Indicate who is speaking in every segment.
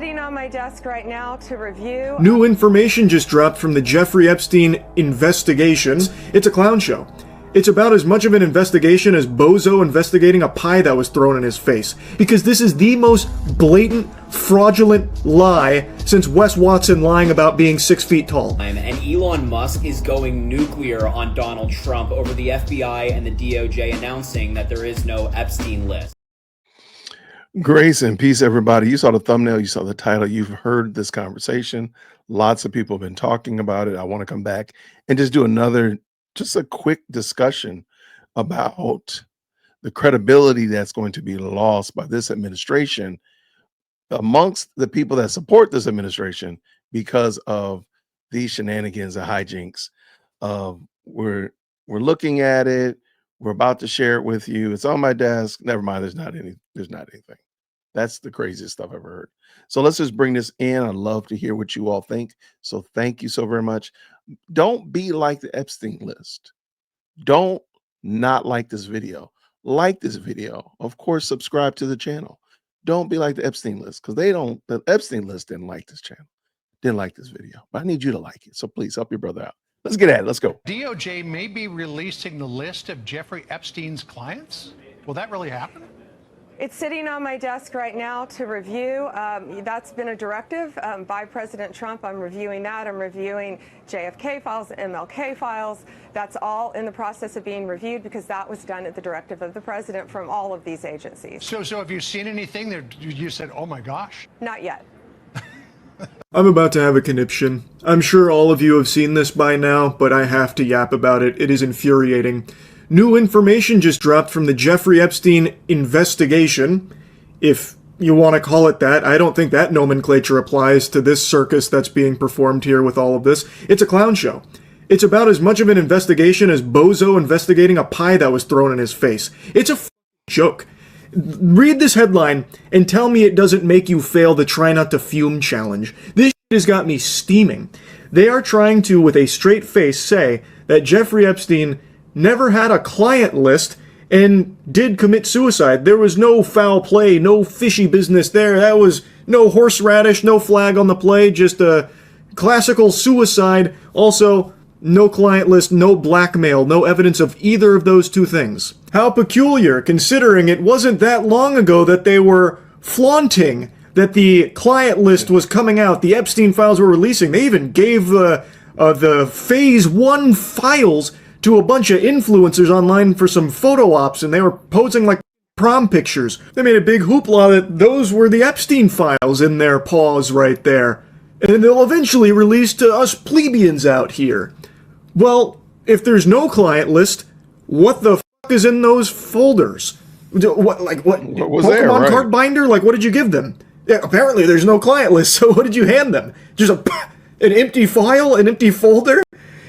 Speaker 1: sitting on my desk right now to review.
Speaker 2: New information just dropped from the Jeffrey Epstein investigations. It's a clown show. It's about as much of an investigation as Bozo investigating a pie that was thrown in his face. Because this is the most blatant, fraudulent lie since Wes Watson lying about being 6 feet tall.
Speaker 3: And Elon Musk is going nuclear on Donald Trump over the FBI and the DOJ announcing that there is no Epstein list.
Speaker 4: Grace and peace, everybody. You saw the thumbnail, you saw the title, you've heard this conversation. Lots of people have been talking about it. I want to come back and just do just a quick discussion about the credibility that's going to be lost by this administration amongst the people that support this administration because of these shenanigans and hijinks. We're looking at it. We're about to share it with you. It's on my desk. Never mind. There's not anything. That's the craziest stuff I've ever heard. So let's just bring this in. I'd love to hear what you all think. So thank you so very much. Don't be like the Epstein list. Don't not like this video. Like this video. Of course, subscribe to the channel. Don't be like the Epstein list because the Epstein list didn't like this channel. Didn't like this video. But I need you to like it. So please help your brother out. Let's get at it. Let's go.
Speaker 5: DOJ may be releasing the list of Jeffrey Epstein's clients. Will that really happen?
Speaker 1: It's sitting on my desk right now to review. That's been a directive by President Trump. I'm reviewing that. I'm reviewing JFK files, MLK files. That's all in the process of being reviewed because that was done at the directive of the president from all of these agencies.
Speaker 5: So have you seen anything that you said, oh my gosh?
Speaker 1: Not yet.
Speaker 2: I'm about to have a conniption. I'm sure all of you have seen this by now, but I have to yap about it. It is infuriating. New information just dropped from the Jeffrey Epstein investigation, if you want to call it that. I don't think that nomenclature applies to this circus that's being performed here with all of this. It's a clown show. It's about as much of an investigation as Bozo investigating a pie that was thrown in his face. It's a joke. Read this headline and tell me it doesn't make you fail the try not to fume challenge. This has got me steaming. They are trying to, with a straight face, say that Jeffrey Epstein never had a client list and did commit suicide. There was no foul play, no fishy business there. That was no horseradish, no flag on the play, just a classical suicide. Also, no client list, no blackmail, no evidence of either of those two things. How peculiar, considering it wasn't that long ago that they were flaunting that the client list was coming out, the Epstein files were releasing. They even gave the Phase 1 files to a bunch of influencers online for some photo ops, and they were posing like prom pictures. They made a big hoopla that those were the Epstein files in their paws right there. And they'll eventually release to us plebeians out here. Well, if there's no client list, what the fuck is in those folders? What was there, Pokemon card binder? Like, what did you give them? Yeah, apparently there's no client list, so what did you hand them? Just an empty file, an empty folder?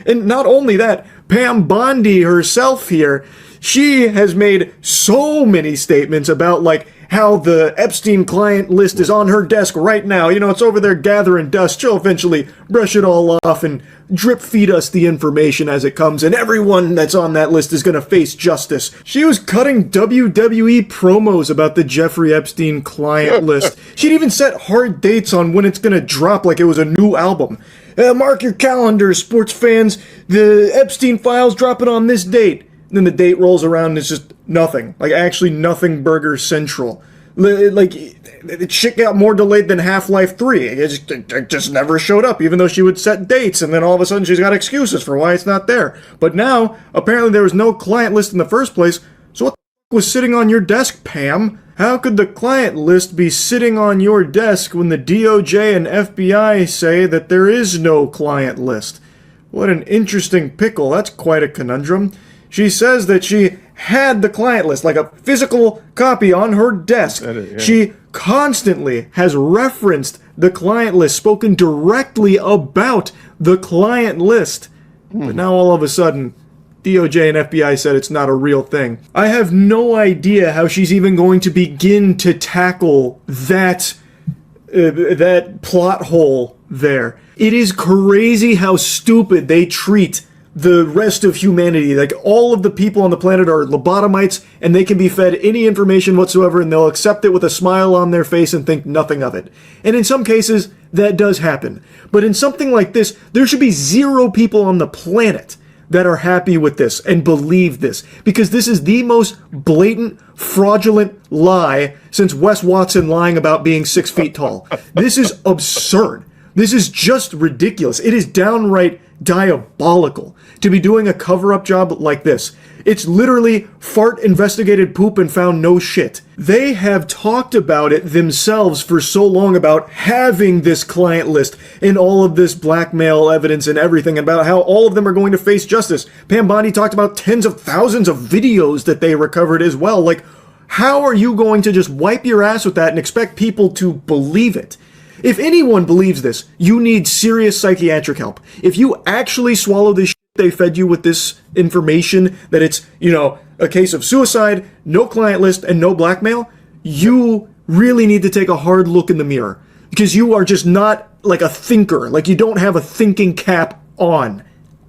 Speaker 2: And not only that, Pam Bondi herself here, she has made so many statements about, like, how the Epstein client list is on her desk right now. You know, it's over there gathering dust. She'll eventually brush it all off and drip feed us the information as it comes, and everyone that's on that list is going to face justice. She was cutting WWE promos about the Jeffrey Epstein client list. She'd even set hard dates on when it's going to drop like it was a new album. Mark your calendars, sports fans. The Epstein files dropping on this date. And then the date rolls around and it's just nothing. Like, actually nothing Burger Central. Like, the shit got more delayed than Half-Life 3. It just never showed up, even though she would set dates, and then all of a sudden she's got excuses for why it's not there. But now, apparently there was no client list in the first place, so what the fuck was sitting on your desk, Pam? How could the client list be sitting on your desk when the DOJ and FBI say that there is no client list? What an interesting pickle. That's quite a conundrum. She says that she had the client list, like a physical copy on her desk. She constantly has referenced the client list, spoken directly about the client list. But now all of a sudden, DOJ and FBI said it's not a real thing. I have no idea how she's even going to begin to tackle that plot hole there. It is crazy how stupid they treat the rest of humanity. Like, all of the people on the planet are lobotomites, and they can be fed any information whatsoever, and they'll accept it with a smile on their face and think nothing of it. And in some cases, that does happen. But in something like this, there should be 0 people on the planet that are happy with this and believe this, because this is the most blatant, fraudulent lie since Wes Watson lying about being 6 feet tall. This is absurd. This is just ridiculous. It is downright diabolical to be doing a cover-up job like this. It's literally fart investigated poop and found no shit. They have talked about it themselves for so long, about having this client list and all of this blackmail evidence and everything, about how all of them are going to face justice. Pam Bondi talked about tens of thousands of videos that they recovered as well. Like, how are you going to just wipe your ass with that and expect people to believe it? If anyone believes this, you need serious psychiatric help. If you actually swallow this shit they fed you with this information, that it's, you know, a case of suicide, no client list, and no blackmail, you really need to take a hard look in the mirror. Because you are just not like a thinker. Like, you don't have a thinking cap on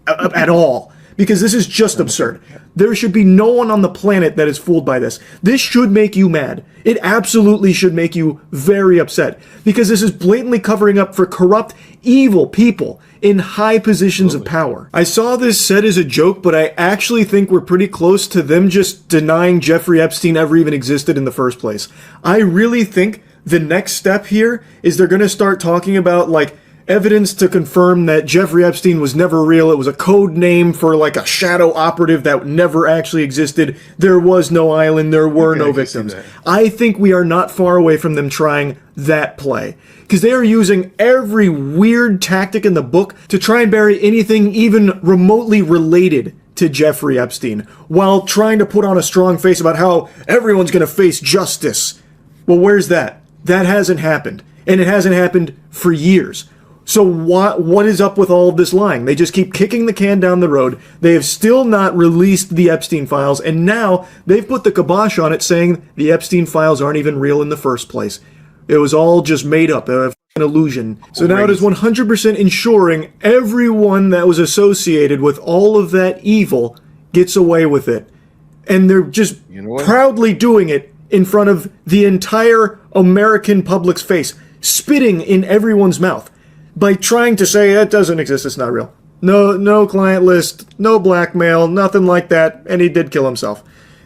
Speaker 2: at all. Because this is just absurd. There should be no one on the planet that is fooled by this. This should make you mad. It absolutely should make you very upset. Because this is blatantly covering up for corrupt, evil people in high positions of power. I saw this said as a joke, but I actually think we're pretty close to them just denying Jeffrey Epstein ever even existed in the first place. I really think the next step here is they're going to start talking about, like, evidence to confirm that Jeffrey Epstein was never real. It was a code name for, like, a shadow operative that never actually existed. There was no island. There were no victims. I think we are not far away from them trying that play, because they are using every weird tactic in the book to try and bury anything even remotely related to Jeffrey Epstein, while trying to put on a strong face about how everyone's going to face justice. Well, where's that? That hasn't happened. And it hasn't happened for years. So what is up with all of this lying? They just keep kicking the can down the road. They have still not released the Epstein files, and now they've put the kibosh on it, saying the Epstein files aren't even real in the first place. It was all just made up, an illusion. So now it is 100% ensuring everyone that was associated with all of that evil gets away with it. And they're just proudly doing it in front of the entire American public's face, spitting in everyone's mouth, by trying to say it doesn't exist, it's not real. No client list, no blackmail, nothing like that, and he did kill himself.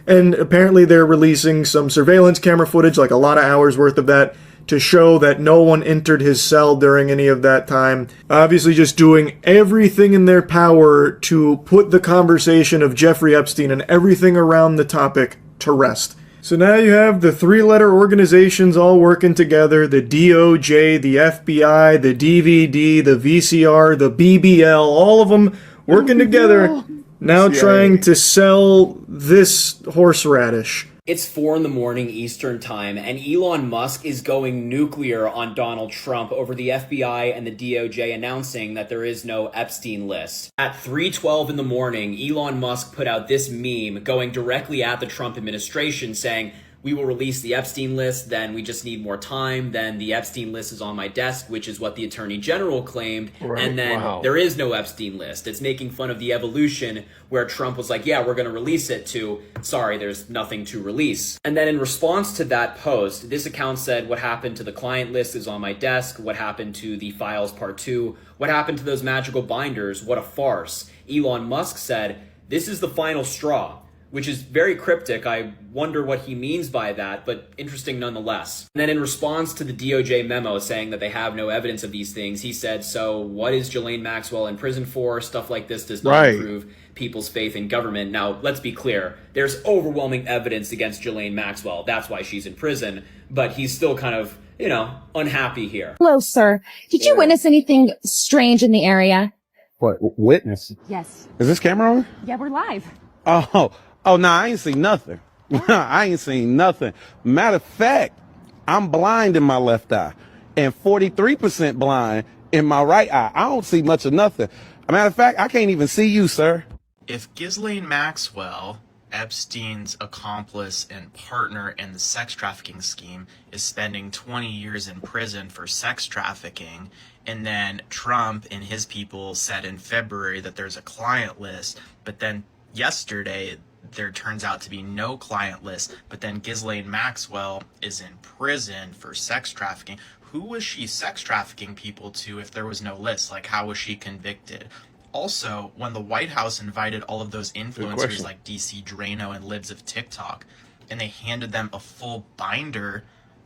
Speaker 2: And apparently they're releasing some surveillance camera footage, like a lot of hours worth of that, to show that no one entered his cell during any of that time. Obviously just doing everything in their power to put the conversation of Jeffrey Epstein and everything around the topic to rest. So now you have the 3-letter organizations all working together, the DOJ, the FBI, the DVD, the VCR, the BBL, all of them working together, now trying to sell this horseradish.
Speaker 3: It's 4 a.m. Eastern time, and Elon Musk is going nuclear on Donald Trump over the FBI and the DOJ announcing that there is no Epstein list. At 3:12 in the morning, Elon Musk put out this meme going directly at the Trump administration saying, "We will release the Epstein list, then we just need more time, then the Epstein list is on my desk," which is what the Attorney General claimed, and then there is no Epstein list. It's making fun of the evolution where Trump was like, yeah, we're going to release it, to, sorry, there's nothing to release. And then in response to that post, this account said, what happened to the client list is on my desk, what happened to the files part 2, what happened to those magical binders, what a farce. Elon Musk said, this is the final straw, which is very cryptic. I wonder what he means by that, but interesting nonetheless. And then in response to the DOJ memo saying that they have no evidence of these things, he said, so what is Ghislaine Maxwell in prison for? Stuff like this does not improve people's faith in government. Now, let's be clear. There's overwhelming evidence against Ghislaine Maxwell. That's why she's in prison. But he's still kind of, you know, unhappy here.
Speaker 6: Hello, sir. Did you witness anything strange in the area?
Speaker 7: What, witness?
Speaker 6: Yes.
Speaker 7: Is this camera on?
Speaker 6: Yeah, we're live.
Speaker 7: Oh, no, I ain't seen nothing. I ain't seen nothing. Matter of fact, I'm blind in my left eye and 43% blind in my right eye. I don't see much of nothing. Matter of fact, I can't even see you, sir.
Speaker 8: If Ghislaine Maxwell Epstein's accomplice and partner in the sex trafficking scheme is spending 20 years in prison for sex trafficking. And then Trump and his people said in February that there's a client list, but then yesterday there turns out to be no client list. But then Ghislaine Maxwell is in prison for sex trafficking. Who was she sex trafficking people to if there was no list? Like, how was she convicted? Also, when the White House invited all of those influencers like DC Drano and Libs of TikTok, and they handed them a full binder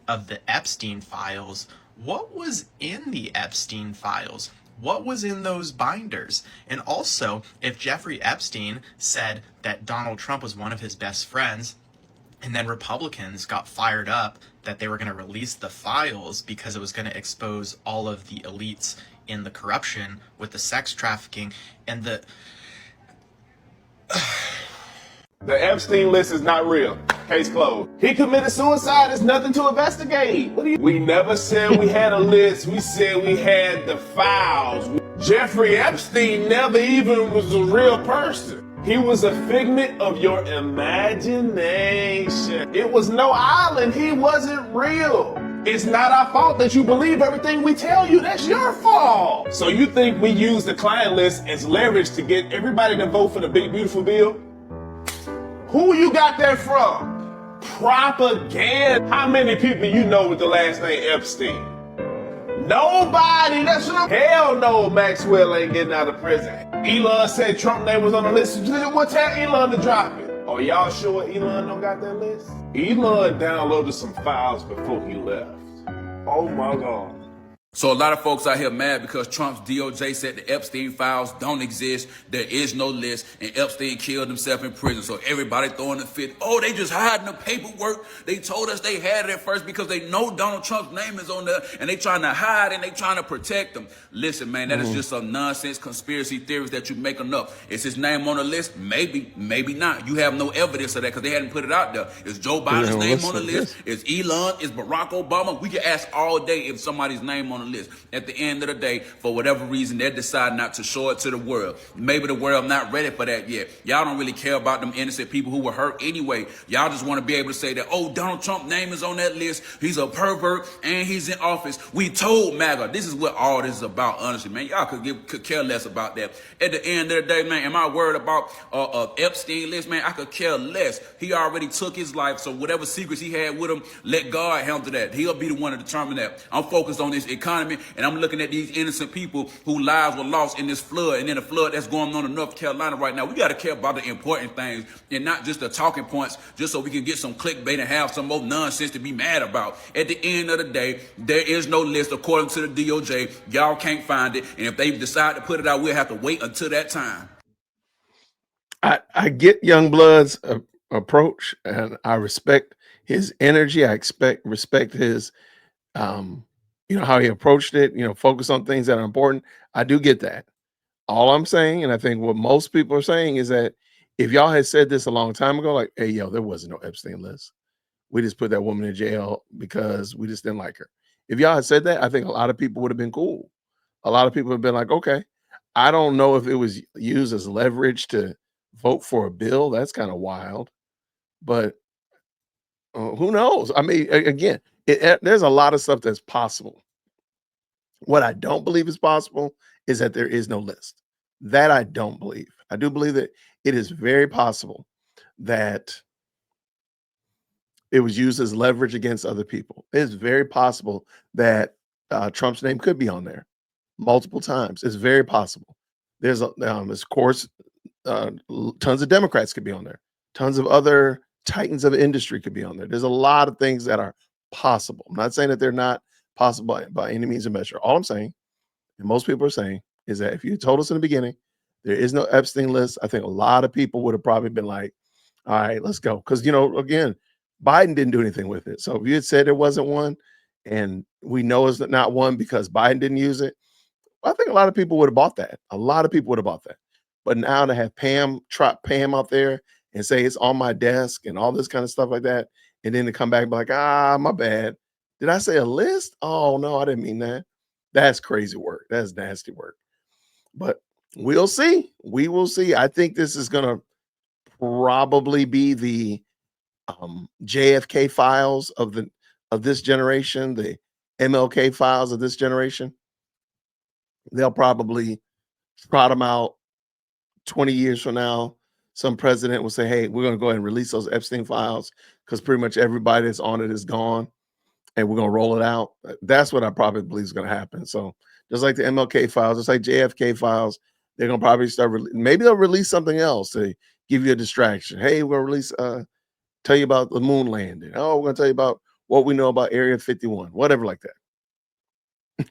Speaker 8: of the Epstein files, what was in the Epstein files? What was in those binders? And also, if Jeffrey Epstein said that Donald Trump was one of his best friends, and then Republicans got fired up that they were going to release the files because it was going to expose all of the elites in the corruption with the sex trafficking and the
Speaker 9: Epstein list is not real. Case closed. He committed suicide. There's nothing to investigate. We never said we had a list. We said we had the files. Jeffrey Epstein never even was a real person. He was a figment of your imagination. It was no island. He wasn't real. It's not our fault that you believe everything we tell you. That's your fault. So you think we use the client list as leverage to get everybody to vote for the big beautiful bill? Who you got that from? Propaganda. How many people you know with the last name Epstein? Nobody. That's what hell no, Maxwell ain't getting out of prison. Elon said Trump name was on the list. What tell Elon to drop it? Oh, y'all sure Elon don't got that list? Elon downloaded some files before he left. Oh my God.
Speaker 10: So a lot of folks out here mad because Trump's DOJ said the Epstein files don't exist. There is no list, and Epstein killed himself in prison. So everybody throwing a fit. Oh, they just hiding the paperwork. They told us they had it at first because they know Donald Trump's name is on there, and they trying to hide and they trying to protect him. Listen, man, that is just some nonsense conspiracy theories that you making up. Is his name on the list? Maybe, maybe not. You have no evidence of that because they hadn't put it out there. Is Joe Biden's name on the list? Is Elon? Is Barack Obama? We can ask all day if somebody's name on the list. At the end of the day, for whatever reason, they decide not to show it to the world. Maybe the world not ready for that yet. Y'all don't really care about them innocent people who were hurt anyway. Y'all just want to be able to say that, oh, Donald Trump's name is on that list. He's a pervert and he's in office. We told MAGA. This is what all this is about, honestly, man. Y'all could care less about that. At the end of the day, man, am I worried about Epstein list, man? I could care less. He already took his life, so whatever secrets he had with him, let God handle that. He'll be the one to determine that. I'm focused on this economy, and I'm looking at these innocent people whose lives were lost in this flood, and then the flood that's going on in North Carolina right now. We got to care about the important things and not just the talking points, just so we can get some clickbait and have some more nonsense to be mad about. At the end of the day, there is no list according to the DOJ. Y'all can't find it, and if they decide to put it out, we'll have to wait until that time.
Speaker 4: I get Youngblood's approach, and I respect his energy. I respect his how he approached it, focus on things that are important. I do get that. All I'm saying, and I think what most people are saying, is that if y'all had said this a long time ago, like, hey, yo, there wasn't no Epstein list. We just put that woman in jail because we just didn't like her. If y'all had said that, I think a lot of people would have been cool. A lot of people have been like, okay, I don't know if it was used as leverage to vote for a bill. That's kind of wild. But who knows? I mean, again, there's a lot of stuff that's possible. What I don't believe is possible is that there is no list. That I don't believe. I do believe that it is very possible that it was used as leverage against other people. It is very possible that Trump's name could be on there multiple times. It's very possible. There's, of course, tons of Democrats could be on there. Tons of other titans of industry could be on there. There's a lot of things that are possible. I'm not saying that they're not possible by any means of measure. All I'm saying, and most people are saying, is that if you told us in the beginning there is no Epstein list, I think a lot of people would have probably been like, all right, let's go. Because, again, Biden didn't do anything with it. So if you had said there wasn't one, and we know it's not one because Biden didn't use it, I think a lot of people would have bought that. A lot of people would have bought that. But now to have Pam out there and say it's on my desk and all this kind of stuff like that, and then to come back and be like, my bad. Did I say a list? Oh, no, I didn't mean that. That's crazy work. That's nasty work. But we'll see. We will see. I think this is going to probably be the JFK files of this generation, the MLK files of this generation. They'll probably trot them out 20 years from now. Some president will say, hey, we're going to go ahead and release those Epstein files because pretty much everybody that's on it is gone, and we're going to roll it out. That's what I probably believe is going to happen. So just like the MLK files, just like JFK files, they're going to probably start, maybe they'll release something else to give you a distraction. Hey, we're going to release, tell you about the moon landing. Oh, we're going to tell you about what we know about Area 51, whatever like that.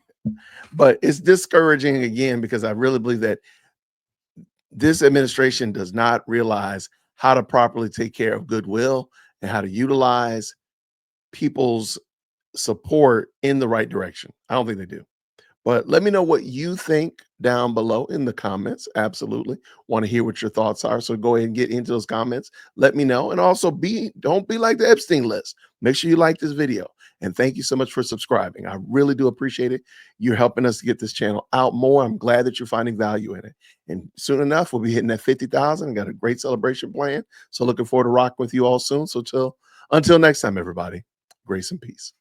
Speaker 4: But it's discouraging again, because I really believe that this administration does not realize how to properly take care of goodwill and how to utilize people's support in the right direction. I don't think they do. But let me know what you think down below in the comments. Absolutely want to hear what your thoughts are. So go ahead and get into those comments. Let me know. And also don't be like the Epstein list. Make sure you like this video. And thank you so much for subscribing. I really do appreciate it. You're helping us to get this channel out more. I'm glad that you're finding value in it. And soon enough, we'll be hitting that 50,000. Got a great celebration plan. So looking forward to rocking with you all soon. So until next time, everybody, grace and peace.